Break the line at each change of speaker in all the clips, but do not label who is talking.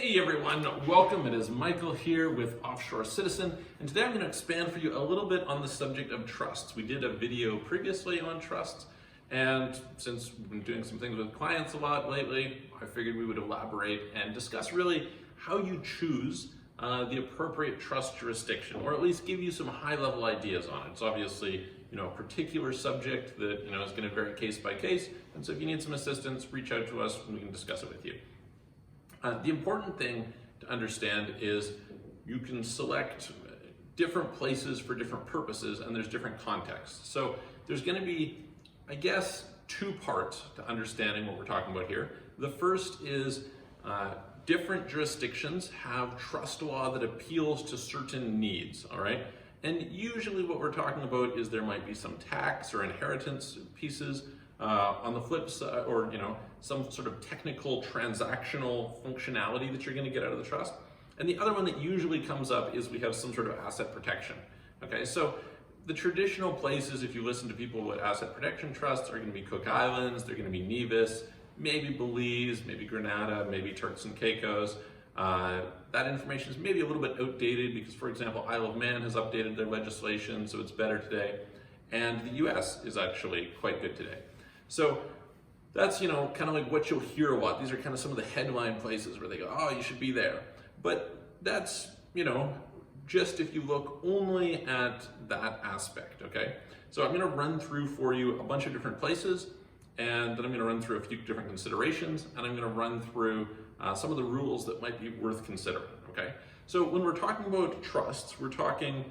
Hey everyone, welcome. It is Michael here with Offshore Citizen, and today I'm going to expand for you a little bit on the subject of trusts. We did a video previously on trusts, and since we've been doing some things with clients a lot lately, I figured we would elaborate and discuss really how you choose the appropriate trust jurisdiction, or at least give you some high-level ideas on it. It's obviously a particular subject that is going to vary case by case, and so if you need some assistance, reach out to us and we can discuss it with you. The important thing to understand is you can select different places for different purposes, and there's different contexts. So there's going to be, I guess, two parts to understanding what we're talking about here. The first is different jurisdictions have trust law that appeals to certain needs, all right? And usually what we're talking about is there might be some tax or inheritance pieces. On the flip side, or some sort of technical transactional functionality that you're going to get out of the trust. And the other one that usually comes up is we have some sort of asset protection. Okay, so the traditional places, if you listen to people with asset protection trusts, are going to be Cook Islands, they're going to be Nevis, maybe Belize, maybe Grenada, maybe Turks and Caicos. That information is maybe a little bit outdated because, for example, Isle of Man has updated their legislation, so it's better today. And the US is actually quite good today. So that's, kind of like what you'll hear a lot. These are kind of some of the headline places where they go, oh, you should be there. But that's, just if you look only at that aspect, okay? So I'm gonna run through for you a bunch of different places, and then I'm gonna run through a few different considerations, and I'm gonna run through some of the rules that might be worth considering, okay? So when we're talking about trusts, we're talking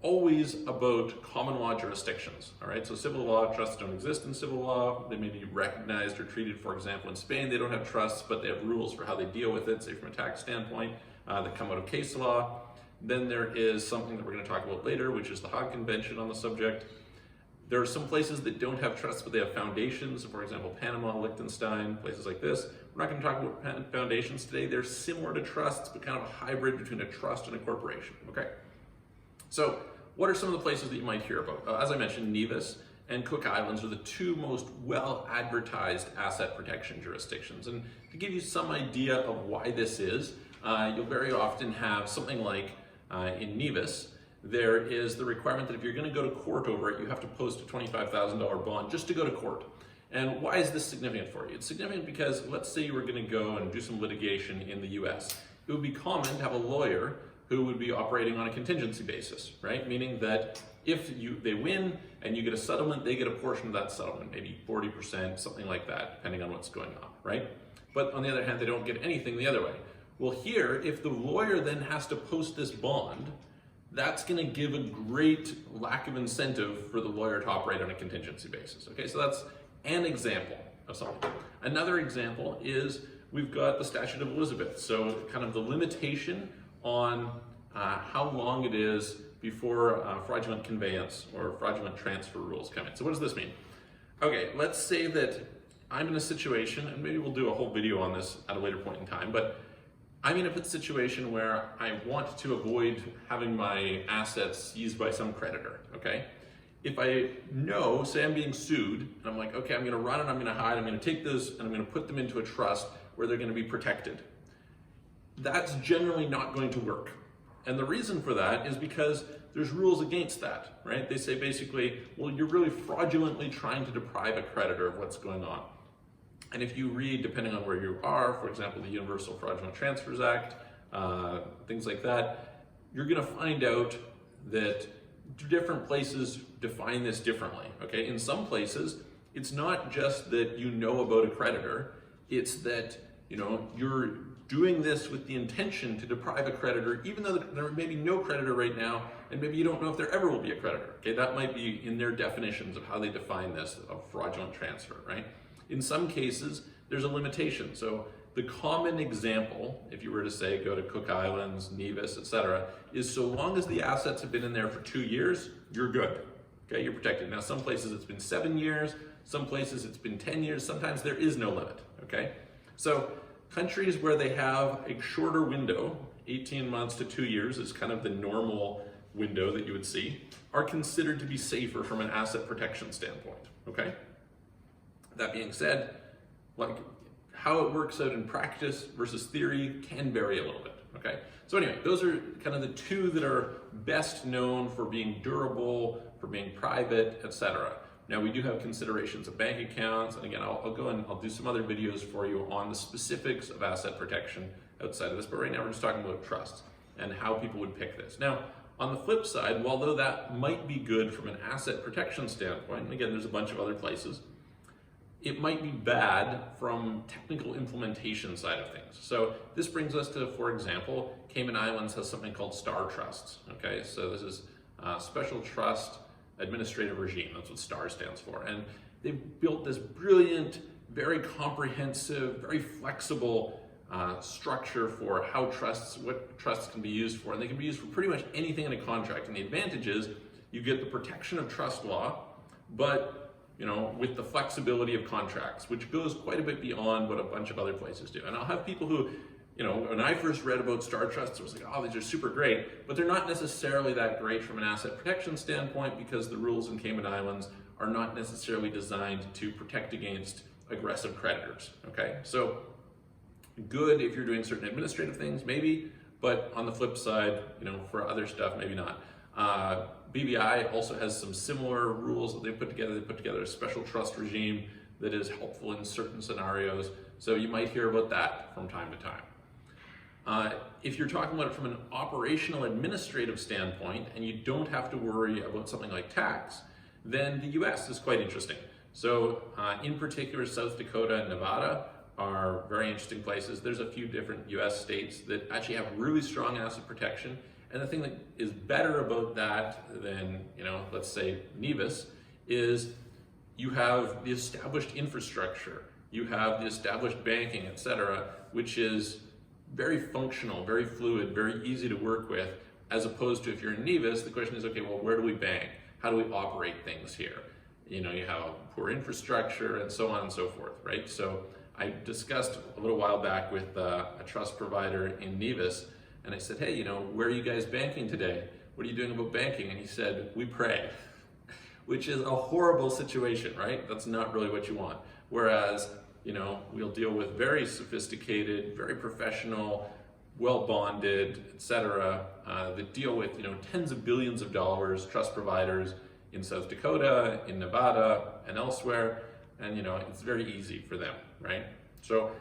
always about common law jurisdictions, all right? So civil law trusts don't exist in civil law. They may be recognized or treated, for example, in Spain, they don't have trusts, but they have rules for how they deal with it, say from a tax standpoint, that come out of case law. Then there is something that we're gonna talk about later, which is the Hague Convention on the subject. There are some places that don't have trusts, but they have foundations. For example, Panama, Liechtenstein, places like this. We're not gonna talk about foundations today. They're similar to trusts, but kind of a hybrid between a trust and a corporation, okay? So what are some of the places that you might hear about? As I mentioned, Nevis and Cook Islands are the two most well-advertised asset protection jurisdictions. And to give you some idea of why this is, you'll very often have something like in Nevis, there is the requirement that if you're gonna go to court over it, you have to post a $25,000 bond just to go to court. And why is this significant for you? It's significant because let's say you were gonna go and do some litigation in the US. It would be common to have a lawyer who would be operating on a contingency basis, right? Meaning that if they win and you get a settlement, they get a portion of that settlement, maybe 40%, something like that, depending on what's going on, right? But on the other hand, they don't get anything the other way. Well, here, if the lawyer then has to post this bond, that's gonna give a great lack of incentive for the lawyer to operate on a contingency basis, okay? So that's an example of something. Another example is we've got the Statute of Elizabeth. So kind of the limitation on how long it is before fraudulent conveyance or fraudulent transfer rules come in. So what does this mean? Okay, let's say that I'm in a situation, and maybe we'll do a whole video on this at a later point in time, but I'm in a situation where I want to avoid having my assets seized by some creditor, okay? If I know, say I'm being sued, and I'm like, okay, I'm gonna run and I'm gonna hide, I'm gonna take those and I'm gonna put them into a trust where they're gonna be protected. That's generally not going to work. And the reason for that is because there's rules against that, right? They say basically, well, you're really fraudulently trying to deprive a creditor of what's going on. And if you read, depending on where you are, for example, the Universal Fraudulent Transfers Act, things like that, you're gonna find out that different places define this differently, okay? In some places, it's not just that you know about a creditor, it's that, you're doing this with the intention to deprive a creditor, even though there may be no creditor right now, and maybe you don't know if there ever will be a creditor, okay? That might be in their definitions of how they define this, of fraudulent transfer, right? In some cases, there's a limitation. So the common example, if you were to say go to Cook Islands, Nevis, etc., is so long as the assets have been in there for 2 years, you're good, okay? You're protected. Now, some places it's been 7 years, some places it's been 10 years, sometimes there is no limit, okay? So countries where they have a shorter window, 18 months to 2 years is kind of the normal window that you would see, are considered to be safer from an asset protection standpoint, okay? That being said, like how it works out in practice versus theory can vary a little bit, okay? So anyway, those are kind of the two that are best known for being durable, for being private, etc. Now we do have considerations of bank accounts, and again, I'll go and I'll do some other videos for you on the specifics of asset protection outside of this, but right now we're just talking about trusts and how people would pick this. Now, on the flip side, although that might be good from an asset protection standpoint, and again, there's a bunch of other places, it might be bad from technical implementation side of things. So this brings us to, for example, Cayman Islands has something called STAR trusts, okay? So this is Special Trust Administrative Regime, that's what STAR stands for. And they've built this brilliant, very comprehensive, very flexible structure for how what trusts can be used for, and they can be used for pretty much anything in a contract. And the advantage is you get the protection of trust law, but with the flexibility of contracts, which goes quite a bit beyond what a bunch of other places do. And I'll have people who, when I first read about STAR trusts, I was like, oh, these are super great, but they're not necessarily that great from an asset protection standpoint because the rules in Cayman Islands are not necessarily designed to protect against aggressive creditors, okay? So good if you're doing certain administrative things, maybe, but on the flip side, for other stuff, maybe not. BVI also has some similar rules that they put together. They put together a special trust regime that is helpful in certain scenarios. So you might hear about that from time to time. If you're talking about it from an operational administrative standpoint and you don't have to worry about something like tax, then the US is quite interesting. So in particular, South Dakota and Nevada are very interesting places. There's a few different US states that actually have really strong asset protection. And the thing that is better about that than, let's say Nevis, is you have the established infrastructure, you have the established banking, etc., which is very functional, very fluid, very easy to work with, as opposed to if you're in Nevis, the question is, okay, well, where do we bank? How do we operate things here? You have poor infrastructure and so on and so forth, right? So I discussed a little while back with a trust provider in Nevis, and I said, hey, where are you guys banking today? What are you doing about banking? And he said, we pray, which is a horrible situation, right? That's not really what you want. Whereas, we'll deal with very sophisticated, very professional, well-bonded, etc., that deal with, tens of billions of dollars, trust providers in South Dakota, in Nevada, and elsewhere. And, it's very easy for them, right? So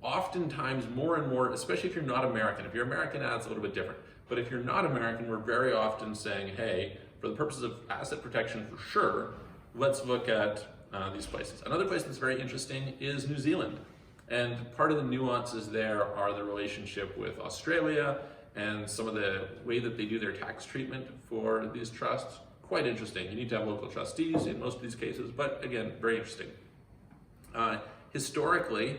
oftentimes more and more, especially if you're not American. If you're American, it's a little bit different. But if you're not American, we're very often saying, hey, for the purposes of asset protection for sure, let's look at these places. Another place that's very interesting is New Zealand. And part of the nuances there are the relationship with Australia and some of the way that they do their tax treatment for these trusts. Quite interesting. You need to have local trustees in most of these cases, but again, very interesting. Historically,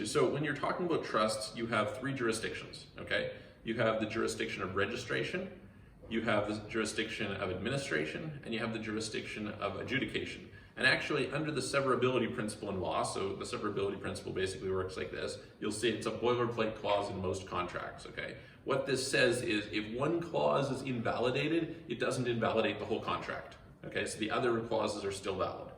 so when you're talking about trusts, you have three jurisdictions, okay? You have the jurisdiction of registration, you have the jurisdiction of administration, and you have the jurisdiction of adjudication. And actually, under the severability principle in law, so the severability principle basically works like this, you'll see it's a boilerplate clause in most contracts, okay? What this says is if one clause is invalidated, it doesn't invalidate the whole contract, okay? So the other clauses are still valid.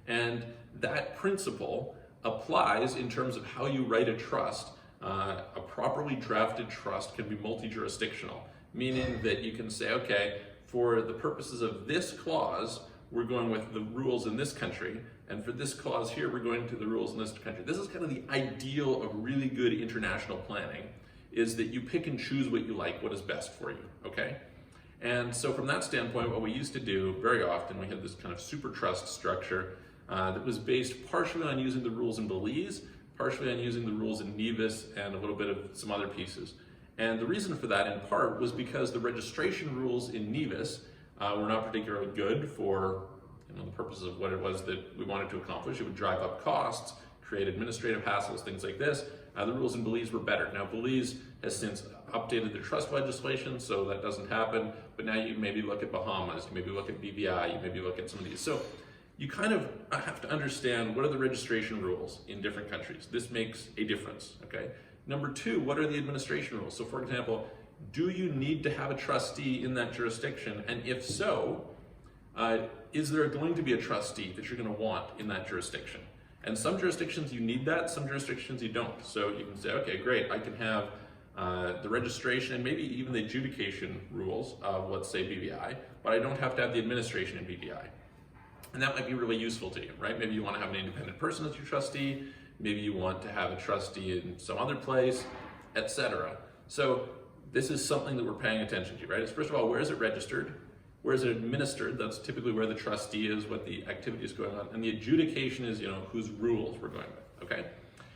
And that principle applies in terms of how you write a trust. A properly drafted trust can be multi-jurisdictional, meaning that you can say, okay, for the purposes of this clause, we're going with the rules in this country, and for this clause here, we're going to the rules in this country. This is kind of the ideal of really good international planning, is that you pick and choose what you like, what is best for you, okay? And so from that standpoint, what we used to do very often, we had this kind of super trust structure that was based partially on using the rules in Belize, partially on using the rules in Nevis, and a little bit of some other pieces. And the reason for that, in part, was because the registration rules in Nevis were not particularly good for the purposes of what it was that we wanted to accomplish. It would drive up costs, create administrative hassles, things like this. The rules in Belize were better. Now, Belize has since updated their trust legislation, so that doesn't happen. But now you maybe look at Bahamas, you maybe look at BVI, you maybe look at some of these. So you kind of have to understand what are the registration rules in different countries. This makes a difference, okay? Number two, what are the administration rules? So for example, do you need to have a trustee in that jurisdiction? And if so, is there going to be a trustee that you're going to want in that jurisdiction? And some jurisdictions you need that, some jurisdictions you don't. So you can say, okay, great, I can have the registration and maybe even the adjudication rules of, let's say, BVI, but I don't have to have the administration in BVI. And that might be really useful to you, right? Maybe you want to have an independent person as your trustee, maybe you want to have a trustee in some other place, etc. So this is something that we're paying attention to, right? It's first of all, where is it registered? Where is it administered? That's typically where the trustee is, what the activity is going on. And the adjudication is, whose rules we're going with, okay?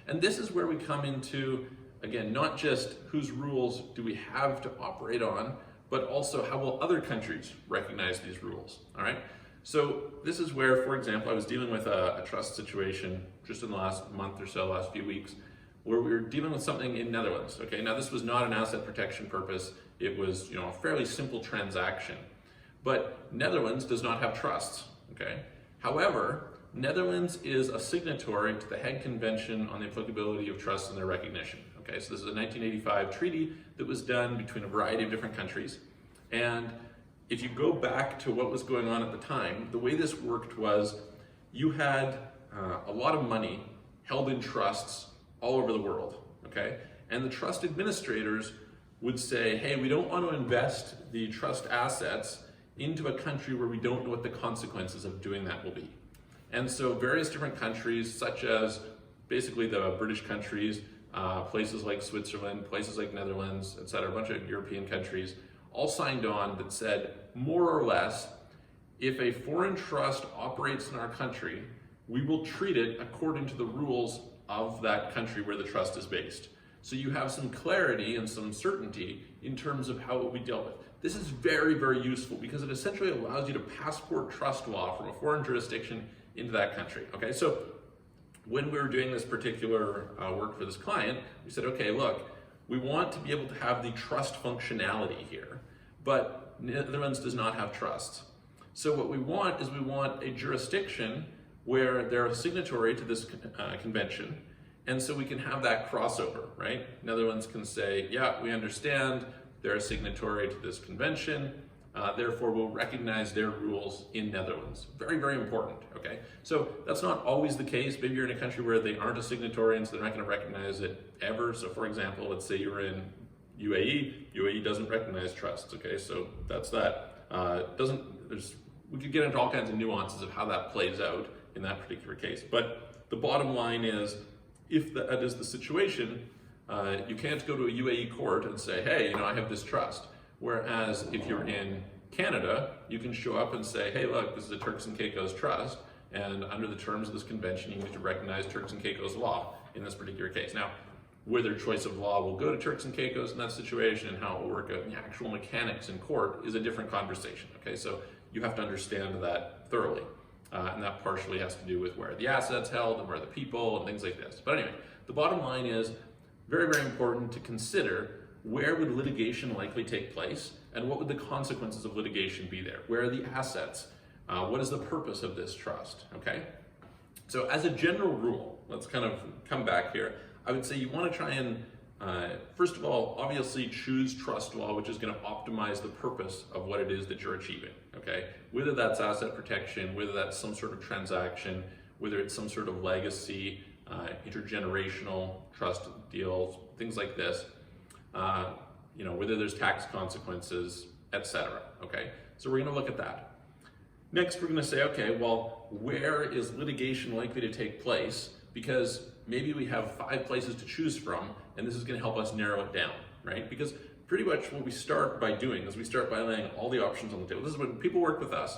And this is where we come into, again, not just whose rules do we have to operate on, but also how will other countries recognize these rules, all right? So this is where, for example, I was dealing with a trust situation just in the last month or so, last few weeks, where we were dealing with something in Netherlands, okay? Now this was not an asset protection purpose. It was, a fairly simple transaction. But Netherlands does not have trusts, okay? However, Netherlands is a signatory to the Hague Convention on the applicability of trusts and their recognition, okay? So this is a 1985 treaty that was done between a variety of different countries. And if you go back to what was going on at the time, the way this worked was you had a lot of money held in trusts all over the world, okay? And the trust administrators would say, hey, we don't want to invest the trust assets into a country where we don't know what the consequences of doing that will be. And so various different countries, such as basically the British countries, places like Switzerland, places like Netherlands, et cetera, a bunch of European countries, all signed on that said, more or less, if a foreign trust operates in our country, we will treat it according to the rules of that country where the trust is based. So you have some clarity and some certainty in terms of how it will be dealt with. This is very, very useful because it essentially allows you to passport trust law from a foreign jurisdiction into that country, okay? So when we were doing this particular work for this client, we said, okay, look, we want to be able to have the trust functionality here, but Netherlands does not have trusts. So what we want is we want a jurisdiction where they're a signatory to this convention, and so we can have that crossover, right? Netherlands can say, yeah, we understand they're a signatory to this convention, therefore we'll recognize their rules in Netherlands. Very, very important, okay? So that's not always the case. Maybe you're in a country where they aren't a signatory and so they're not gonna recognize it ever. So for example, let's say you're in UAE, UAE doesn't recognize trusts, okay? So that's that. We could get into all kinds of nuances of how that plays out in that particular case. But the bottom line is, if that is the situation, you can't go to a UAE court and say, hey, I have this trust. Whereas if you're in Canada, you can show up and say, hey, look, this is a Turks and Caicos trust, and under the terms of this convention, you need to recognize Turks and Caicos law in this particular case. Now, whether choice of law will go to Turks and Caicos in that situation and how it will work out in the actual mechanics in court is a different conversation, okay? So you have to understand that thoroughly. And that partially has to do with where the assets held and where the people and things like this. But anyway, the bottom line is very, very important to consider where would litigation likely take place and what would the consequences of litigation be there? Where are the assets? What is the purpose of this trust, okay? So as a general rule, let's kind of come back here. I would say you want to try and, first of all, obviously choose trust law, which is going to optimize the purpose of what it is that you're achieving, okay? Whether that's asset protection, whether that's some sort of transaction, whether it's some sort of legacy, intergenerational trust deals, things like this, whether there's tax consequences, etc., okay? So we're going to look at that. Next, we're going to say, okay, well, where is litigation likely to take place? Because maybe we have 5 places to choose from, and this is going to help us narrow it down, right? Because pretty much what we start by doing is we start by laying all the options on the table. This is when people work with us,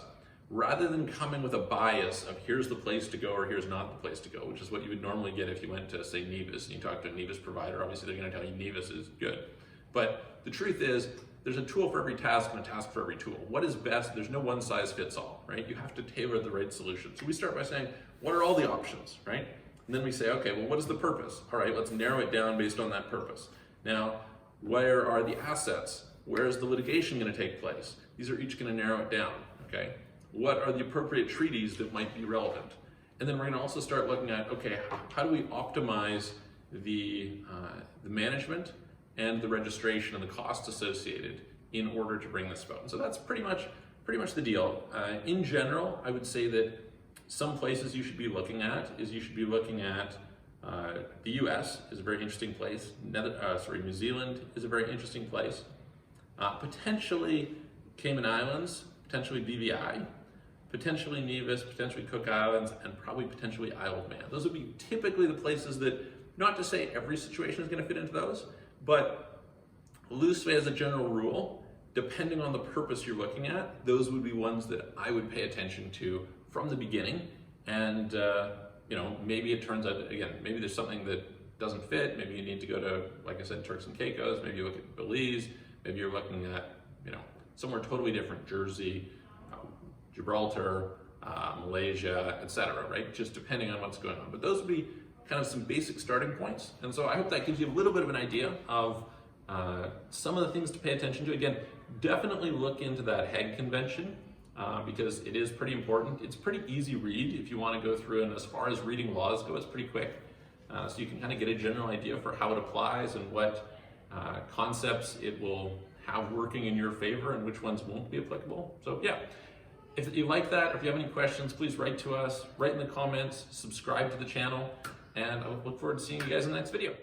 rather than come in with a bias of here's the place to go or here's not the place to go, which is what you would normally get if you went to, say, Nevis and you talk to a Nevis provider. Obviously, they're going to tell you Nevis is good. But the truth is, there's a tool for every task and a task for every tool. What is best? There's no one size fits all, right? You have to tailor the right solution. So we start by saying, what are all the options, right? And then we say, okay, well, what is the purpose? All right, let's narrow it down based on that purpose. Now, where are the assets? Where is the litigation going to take place? These are each going to narrow it down, okay? What are the appropriate treaties that might be relevant? And then we're going to also start looking at, okay, how do we optimize the management and the registration and the costs associated in order to bring this about? And so that's pretty much the deal. In general, I would say that some places you should be looking at is you should be looking at the US is a very interesting place. New Zealand is a very interesting place. Potentially Cayman Islands, potentially BVI, potentially Nevis, potentially Cook Islands, and probably potentially Isle of Man. Those would be typically the places that, not to say every situation is going to fit into those, but loosely as a general rule, depending on the purpose you're looking at, those would be ones that I would pay attention to from the beginning. And maybe it turns out, again, maybe there's something that doesn't fit. Maybe you need to go to, like I said, Turks and Caicos. Maybe you look at Belize. Maybe you're looking at, somewhere totally different, Jersey, Gibraltar, Malaysia, etc., right? Just depending on what's going on. But those would be kind of some basic starting points. And so I hope that gives you a little bit of an idea of some of the things to pay attention to. Again, definitely look into that Hague Convention because it is pretty important. It's pretty easy read if you want to go through, and as far as reading laws go, it's pretty quick. So you can kind of get a general idea for how it applies and what concepts it will have working in your favor and which ones won't be applicable. So yeah, if you like that, or if you have any questions, please write to us, write in the comments, subscribe to the channel, and I look forward to seeing you guys in the next video.